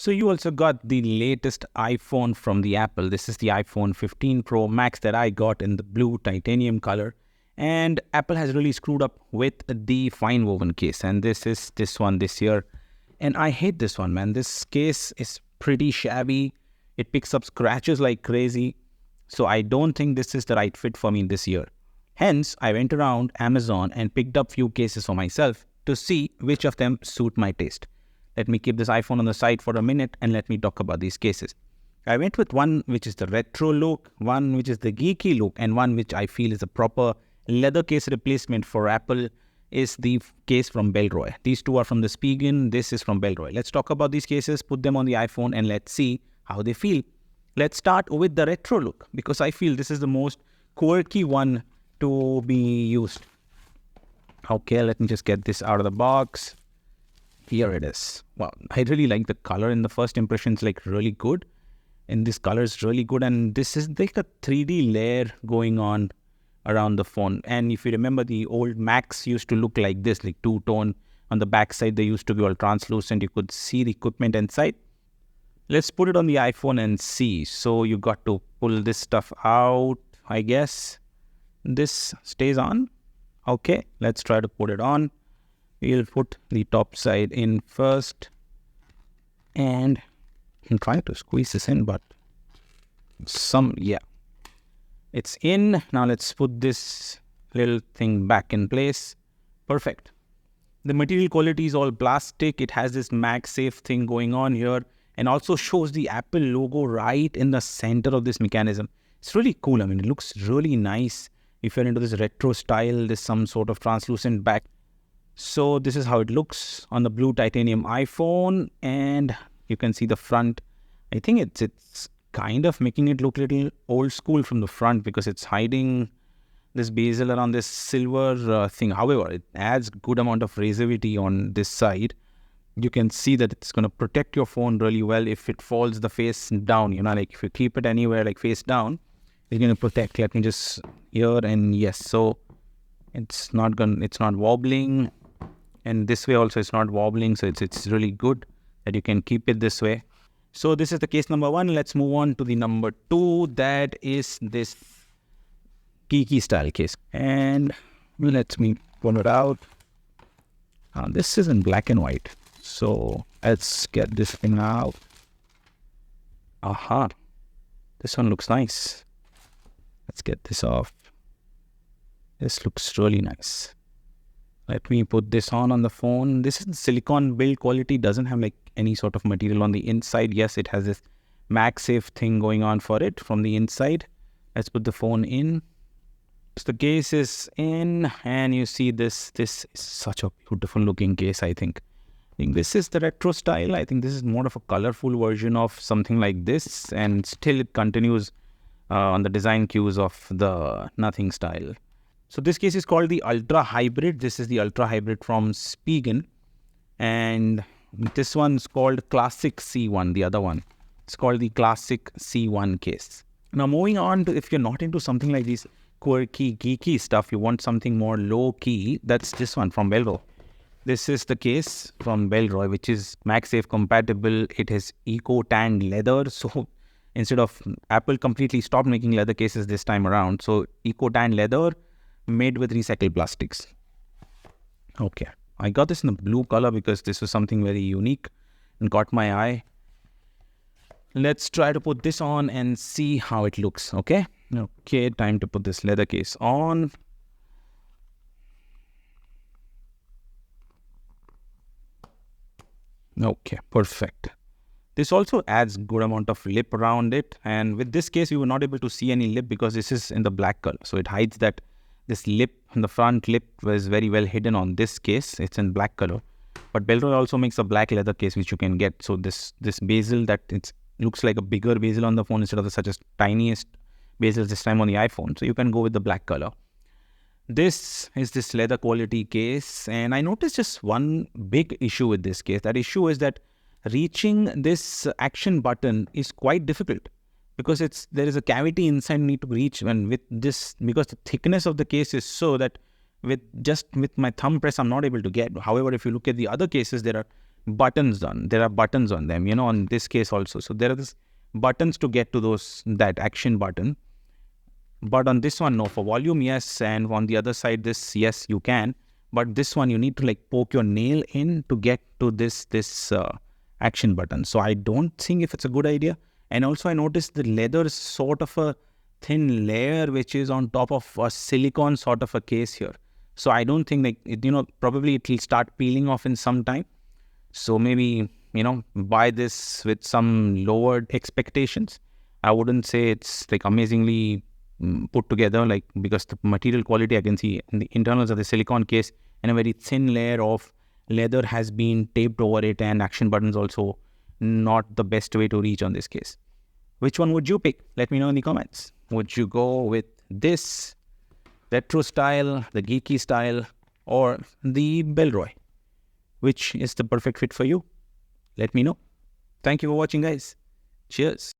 So you also got the latest iPhone from the Apple. This is the iPhone 15 Pro Max that I got in the blue titanium color. And Apple has really screwed up with the fine woven case. And this is this one this year. And I hate this one, man. This case is pretty shabby. It picks up scratches like crazy. So I don't think this is the right fit for me this year. Hence, I went around Amazon and picked up few cases for myself to see which of them suit my taste. Let me keep this iPhone on the side for a minute and let me talk about these cases. I went with one which is the retro look, one which is the geeky look, and one which I feel is a proper leather case replacement for Apple is the case from Bellroy. These two are from the Spigen, this is from Bellroy. Let's talk about these cases, put them on the iPhone and let's see how they feel. Let's start with the retro look because I feel this is the most quirky one to be used. Okay, let me just get this out of the box. Here it is. Wow, I really like the color in the first impressions, like really good. And this color is really good. And this is like a 3D layer going on around the phone. And if you remember, the old Macs used to look like this, like two-tone. On the back side, they used to be all translucent. You could see the equipment inside. Let's put it on the iPhone and see. So you got to pull this stuff out, I guess. This stays on. Okay, let's try to put it on. We'll put the top side in first. And I'm trying to squeeze this in, but it's in. Now let's put this little thing back in place. Perfect. The material quality is all plastic. It has this MagSafe thing going on here and also shows the Apple logo right in the center of this mechanism. It's really cool. I mean, it looks really nice. If you're into this retro style, there's some sort of translucent back. So this is how it looks on the blue titanium iPhone, and you can see the front. I think it's kind of making it look a little old school from the front because it's hiding this bezel around this silver thing. However, it adds good amount of razority on this side. You can see that it's going to protect your phone really well if it falls the face down. You know, like if you keep it anywhere like face down, it's going to protect. Let me just here and yes. So it's not wobbling. And this way also it's not wobbling, so it's really good that you can keep it this way. So this is the case number one. Let's move on to the number two. That is this geeky style case. And let me pull it out. This is in black and white. So let's get this thing out. Aha. This one looks nice. Let's get this off. This looks really nice. Let me put this on the phone. This is silicone build quality. Doesn't have like any sort of material on the inside. Yes, it has this MagSafe thing going on for it from the inside. Let's put the phone in. So the case is in and you see this. This is such a beautiful looking case, I think. This is the retro style. I think this is more of a colorful version of something like this. And still it continues on the design cues of the nothing style. So this case is called the Ultra Hybrid. This is the Ultra Hybrid from Spigen. And this one's called Classic C1, the other one. It's called the Classic C1 case. Now moving on to if you're not into something like these quirky, geeky stuff, you want something more low-key, that's this one from Bellroy. This is the case from Bellroy, which is MagSafe compatible. It has eco-tanned leather. So instead of Apple completely stopped making leather cases this time around. So eco-tanned leather made with recycled plastics. Okay, I got this in the blue color because this was something very unique and caught my eye. Let's try to put this on and see how it looks. Okay, time to put this leather case on. Okay, perfect. This also adds good amount of lip around it, and with this case you were not able to see any lip because this is in the black color, so it hides that. This lip, the front lip was very well hidden on this case. It's in black color. But Bellroy also makes a black leather case which you can get. So this bezel that it looks like a bigger bezel on the phone instead of the such as tiniest bezels this time on the iPhone. So you can go with the black color. This is this leather quality case. And I noticed just one big issue with this case. That issue is that reaching this action button is quite difficult. Because there is a cavity inside you need to reach, and with this, because the thickness of the case is so that with my thumb press I'm not able to get. However, if you look at the other cases, there are buttons done. There are buttons on them, on this case also. So there are these buttons to get to that action button. But on this one, no. For volume, yes. And on the other side, this, yes, you can. But this one, you need to poke your nail in to get to this action button. So I don't think if it's a good idea. And also I noticed the leather is sort of a thin layer which is on top of a silicone sort of a case here. So I don't think probably it will start peeling off in some time. So maybe, buy this with some lowered expectations. I wouldn't say it's amazingly put together, because the material quality I can see in the internals of the silicone case, and a very thin layer of leather has been taped over it, and action buttons also not the best way to reach on this case. Which one would you pick? Let me know in the comments. Would you go with this retro style, the geeky style, or the Bellroy? Which is the perfect fit for you? Let me know. Thank you for watching, guys. Cheers.